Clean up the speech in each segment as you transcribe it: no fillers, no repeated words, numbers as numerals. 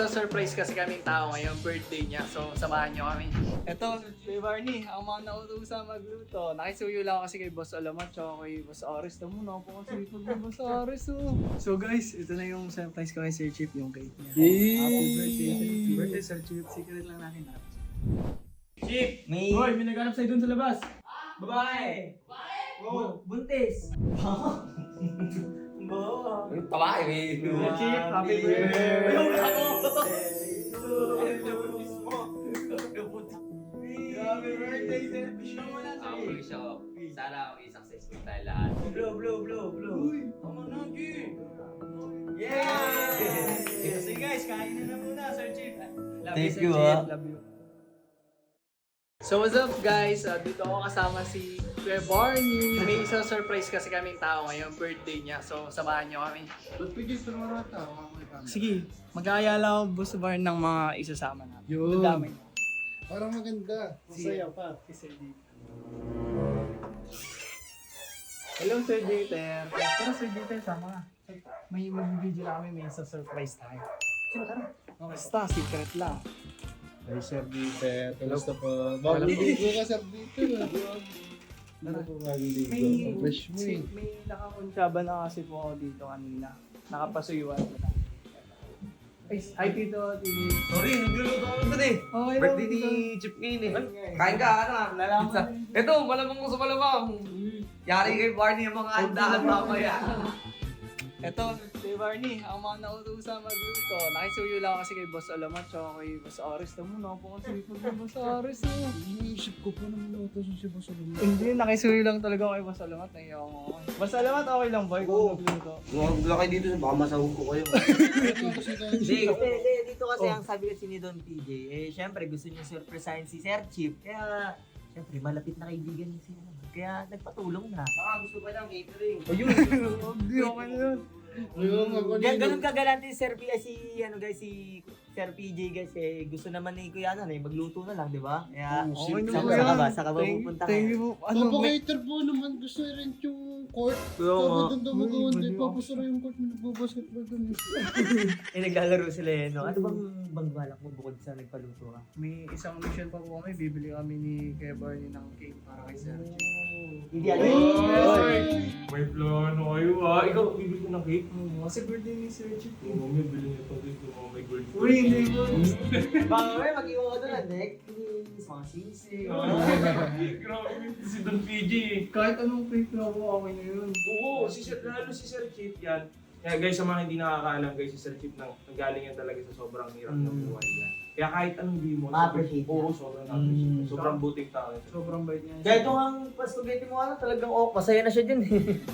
surprise kasi kaming tao ngayon, birthday niya. So, samahan niyo kami. Ito, Kuya Barney, ang mga nautusan magluto. Nakisuyo lang ako kasi kay Boss Alamat tsaka kay Boss Aris. Tamo na ako kasi kay Boss Aris. So guys, ito na yung surprise ko kay Sir Chip, yung cake niya. Happy birthday, Sir Chip. Birthday, Sir Chip. Secret lang natin ha. Chip! Hoy, may naghanap sa'yo dun sa labas. Babae! Buntis! Babae, eh. Sir Chip, happy birthday. Happy birthday, Sir Chip! Ang show. Sana i-successful tayo lahat. Blow! Uy, Tama na, Chip! Yeah! Sige guys, kain na muna, Sir Chip. Love Thank Sir you, Chip. ah. love you. So what's up guys? Dito ako kasama si Kuya Barney. May isang surprise kasi kaming tao ngayon, birthday niya. So samahan niyo kami. Ba't pigis na mga tao? Sige, mag-aaya lang ako Boss Barn ng mga isasama natin. Yun. Dadamay niyo. Parang maganda. Masaya pa. Si Sir Dieter. Hello Sir Dieter. Tara Sir Dieter, sama ka. May mag-video lang kami, may isang surprise tayo. Sige, tara. Basta, secret lang. Ay, Sir Dieter. Kamusta po? Bagong ligo ka, Sir Dieter. Ano po bagong ligo? May, Fresh mo eh. may nakakuntsaba na kasi po ako dito kanina. Nakapasuyuan ko na. Ay, hi Tito, Tito. Sorry, nagluluto ako ito eh. Okay lang, Birthday ni Tito. Chip ngayon eh. Kain ka, ano nga? Nalaman. Ito, malamang ko sa malamang. Yari kay Barney ang mga handaan mamaya. Ito, si Barney, ang mga nautusan magluto. Nakisuyo lang ako kasi kay Boss Alamat tsaka kay Boss Aris. Tamo na ako kasi kay Boss Aris. Iniisip ko pa naman ako ito si Boss Alamat. Hindi, nakisuyo lang talaga ako kay Boss Alamat. Naiyak ako. Boss Alamat, okay lang ba? Ikaw nagluto. Huwag kayo dito, baka masahog ko kayo. Hindi, dito kasi ang sabi kasi ni Don PJ, syempre gusto niya surprisein si Sir Chip, kaya syempre malapit na kaibigan niya siya. Kaya nagpatulong na. Baka gusto pa ng catering. Ayun, hindi okay na yun. Ayun, ako Ganun kagalante si Sir si Sir PJ guys, gusto naman ni Kuya magluto na lang, di ba? Kaya Oh, Okay na saan ba ka yan? ba? Saan ka ba pupunta? Thank you po. Ano, may... Papacater po naman. Gusto rin yung court. Oo nga. Sabi doon daw magawan. Uy, Papasara yung court. Nagbabasketball doon. Naglalaro sila no? Ano bang balak mo bukod sa nagpaluto ka? May isang mission pa po kami. Bibili kami ni Kuya Barney ng cake para kay Sir Chip. Hindi ano? May plano kayo ah. Ikaw, bibili ko ng cake. Kasi birthday ni Sir Chip. Oo, may bili niyo pa dito. Oh my God. Uy, hindi po. Baka mag-iwan ka doon, necklace, mga sisig. Grabe, si Don PG. Kahit anong cake na po, okay na yun. Oo, lalo si Sir Chip yan. Kaya guys, sa mga hindi nakakaalam guys, si Sir Chip nanggaling yan talaga sa sobrang hirap ng buhay niya. Kaya kahit anong di mo, Ma-appreciate oo, niya. sobrang appreciate. Sobrang buting tao. Sobrang bait niya. Kaya ito ang paspageti mo talagang masaya na siya dyan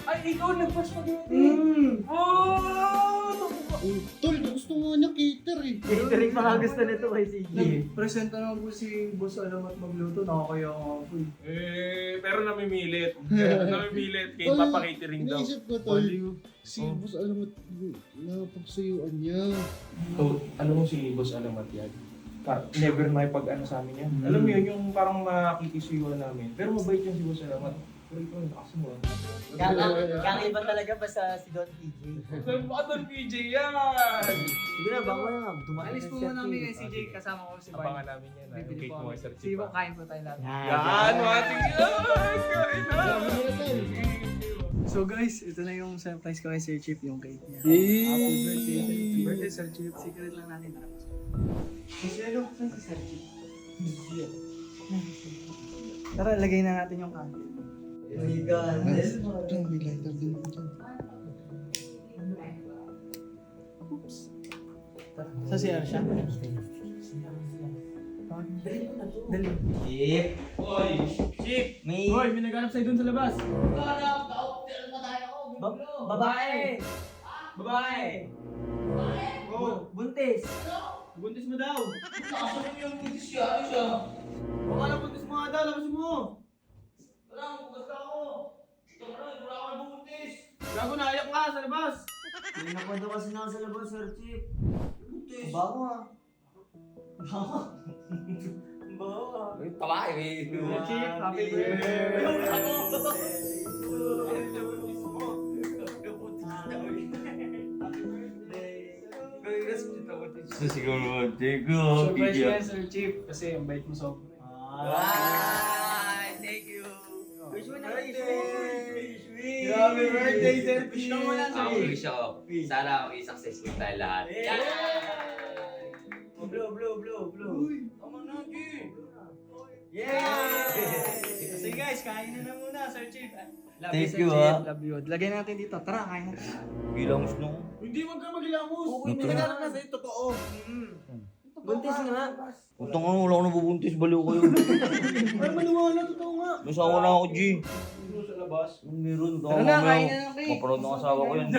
Ay, ikaw nagpaspageti! Tol, gusto mo niya cater eh. Catering pa nga gusto nito kay CJ. Presenta naman po si Boss Alamat magluto. Nakakaya nga po eh. Pero namimilit. Namimilit. Kaya papakitering daw. Iniisip ko, Tol. Si Boss Alamat, napagsayuan niya. So, alam mo si Boss Alamat yan? Never nakipag-ano sa amin yan. Alam mo yun, yung parang makikisuyo namin. Pero mabait yan si Boss Alamat. Pero ikaw, lakas mo ah. Kakaiba talaga basta si Don PJ. Baka Don PJ yan! Sige na, baka na. Dumaan Alis po muna kami kay CJ. Kasama ko si Abangan Barney. namin yan. Bibili Cake po mo kami. kay Sir Sige Chip. po, kain po tayo lahat. Yan! Mating yan! Kain na! So guys, ito na yung surprise ko kay Sir Chip, yung cake niya. Yay! Happy birthday, Sir Chip. Birthday, Sir Chip. Secret lang natin. Kasi ano, saan si Sir Chip? Tara, lagay na natin yung candle. Diyan, may lighter din ako dyan. Sa CR siya? Dali. Chip! Oy! Chip! May Hoy, may naghanap sa'yo dun sa labas. babae! Babae! Buntis! Buntis mo daw. Baka na buntis mo nga daw, labasin mo! Gago, naiyak nga sa labas. Hindi na daw kasi nasa labas, Sir Chip. Buntis! Bago ah. Bago. Bago ah. Babae, eh. Sir Chip, happy birthday. Kaya kasi dito, Siguro, Diego. Surprise yan, Sir Chief. Kasi ang bait mo sobra. Thank you. Wish mo na wish. Happy birthday, Sir Chief! Wish mo na, Sir Ako Chief. wish ako. Sana maging successful tayo lahat. Blue. Tama na, G. Sige guys, kain na muna, Sir Chief. Love Thank Sir you, Chief. ah. Love you. Lagay natin dito. Tara, kain na. Bilangos nung. Hindi, wag ka maghilamos. Okay, Nagkaroon na sa'yo, totoo. Buntis nga. Utang nga, wala ko nabubuntis. Baliw kayo. Ay, maniwala, totoo nga. May asawa na ako, G. Sa labas. Meron. Tara na, kain na kayo. Mapanood ng asawa ko yan.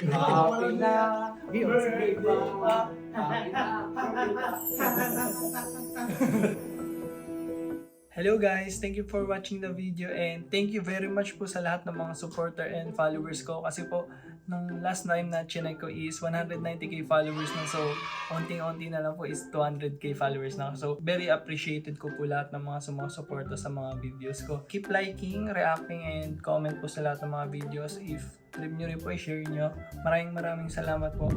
Happy na. Birthday pa. Hello guys, thank you for watching the video and thank you very much po sa lahat ng mga supporter and followers ko kasi po nung last time na chinay ko is 190k followers na, so onting-onti na lang po is 200k followers na. So very appreciated ko po lahat ng mga sumusuporta sa mga videos ko. Keep liking, reacting and comment po sa lahat ng mga videos. If trip nyo rin po, i-share nyo. Maraming salamat po.